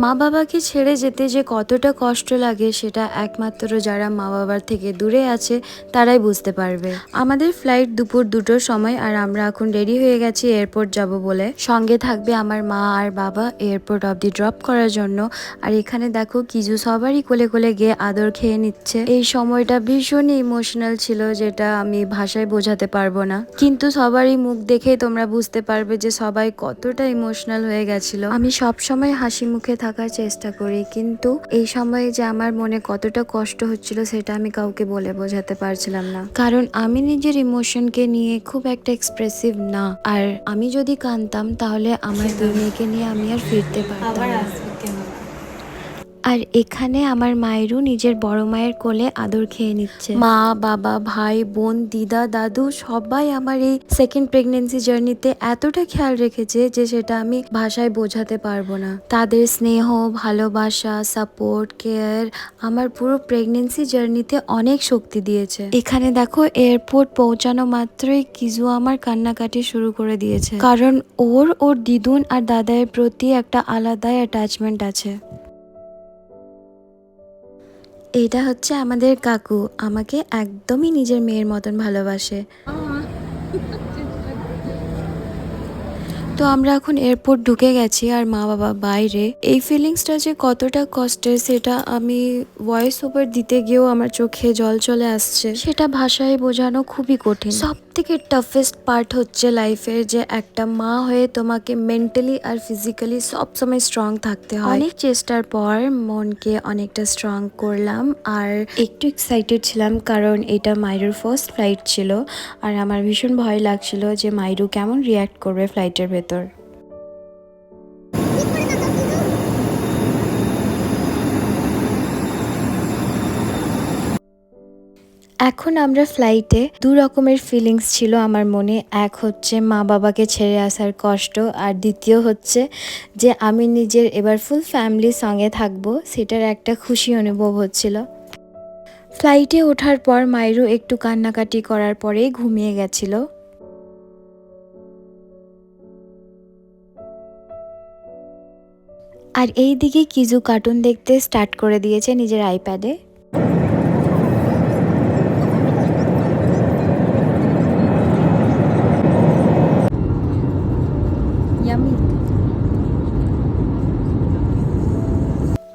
মা বাবাকে ছেড়ে যেতে যে কতটা কষ্ট লাগে সেটা একমাত্র যারা মা বাবার থেকে দূরে আছে তারাই বুঝতে পারবে। আমাদের ফ্লাইট দুপুর 2টোর সময় আর আমরা এখন রেডি হয়ে গেছি এয়ারপোর্ট যাব বলে। সঙ্গে থাকবে আমার মা আর বাবা এয়ারপোর্ট অবধি ড্রপ করার জন্য। আর এখানে দেখো কিজু সবারই কোলে কোলে গিয়ে আদর খেয়ে নিচ্ছে। এই সময়টা ভীষণই ইমোশনাল ছিল, যেটা আমি ভাষায় বোঝাতে পারবো না, কিন্তু সবারই মুখ দেখেই তোমরা বুঝতে পারবে যে সবাই কতটা ইমোশনাল হয়ে গেছিল। আমি সব সময় হাসি মুখে থাকার চেষ্টা করি, কিন্তু এই সময়ে যে আমার মনে কতটা কষ্ট হচ্ছিল সেটা আমি কাউকে বলে বোঝাতে পারছিলাম না, কারণ আমি নিজের ইমোশনকে নিয়ে খুব একটা এক্সপ্রেসিভ না। আর আমি যদি কাঁদতাম তাহলে আমার দুই মেয়েকে নিয়ে আমি আর ফিরতে পারতাম না। আর এখানে আমার মায়েরও নিজের বড় মায়ের কোলে আদর খেয়ে নিচ্ছে। মা বাবা ভাই বোন দিদা দাদু সবাই আমার এই সেকেন্ড প্রেগনেন্সি জার্নিতে এতটা খেয়াল রেখেছে যে সেটা আমি ভাষায় বোঝাতে পারবো না। তাদের স্নেহ ভালোবাসা সাপোর্ট কেয়ার আমার পুরো প্রেগনেন্সি জার্নিতে অনেক শক্তি দিয়েছে। এখানে দেখো এয়ারপোর্ট পৌঁছানো মাত্রই কিজু আমার কান্নাকাটি শুরু করে দিয়েছে, কারণ ওর দিদুন আর দাদার প্রতি একটা আলাদাই অ্যাটাচমেন্ট আছে। এটা হচ্ছে আমাদের কাকু, আমাকে একদমই নিজের মেয়ের মতন ভালোবাসে। তো আমরা এখন এয়ারপোর্ট ঢুকে গেছি আর মা বাবা বাইরে। এই ফিলিংসটা যে কতটা কষ্টের সেটা আমি ভয়েস ওভার দিতে গিয়েও আমার চোখে জল চলে আসছে, সেটা ভাষায় বোঝানো খুবই কঠিন। সব থেকে টাফেস্ট পার্ট হচ্ছে লাইফের যে একটা মা হয়ে তোমাকে মেন্টালি আর ফিজিক্যালি সবসময় স্ট্রং থাকতে হয়। অনেক চেষ্টার পর মনকে অনেকটা স্ট্রং করলাম আর একটু এক্সাইটেড ছিলাম, কারণ এটা মাইরুর ফার্স্ট ফ্লাইট ছিল আর আমার ভীষণ ভয় লাগছিল যে মাইরু কেমন রিয়াক্ট করবে ফ্লাইটের ভেতর। এখন আমরা ফ্লাইটে দু রকমের ফিলিংস ছিল আমার মনে। এক হচ্ছে মা বাবাকে ছেড়ে আসার কষ্ট, আর দ্বিতীয় হচ্ছে যে আমি নিজের এবার ফুল ফ্যামিলির সঙ্গে থাকবো, সেটার একটা খুশি অনুভব হচ্ছিল। ফ্লাইটে ওঠার পর মাইরু একটু কান্নাকাটি করার পরেই ঘুমিয়ে গেছিল। আর এই দিকে কিজু কার্টুন দেখতে স্টার্ট করে দিয়েছে নিজের আইপ্যাডে।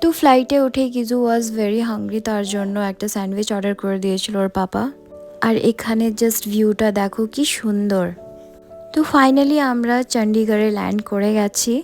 তো ফ্লাইটে উঠে কিজু ওয়াজ ভেরি হাংরি, তার জন্য একটা স্যান্ডউইচ অর্ডার করে দিয়েছিল ওর পাপা। আর এখানে জাস্ট ভিউটা দেখো কি সুন্দর। তো ফাইনালি আমরা চণ্ডীগড়ে ল্যান্ড করে গেছি।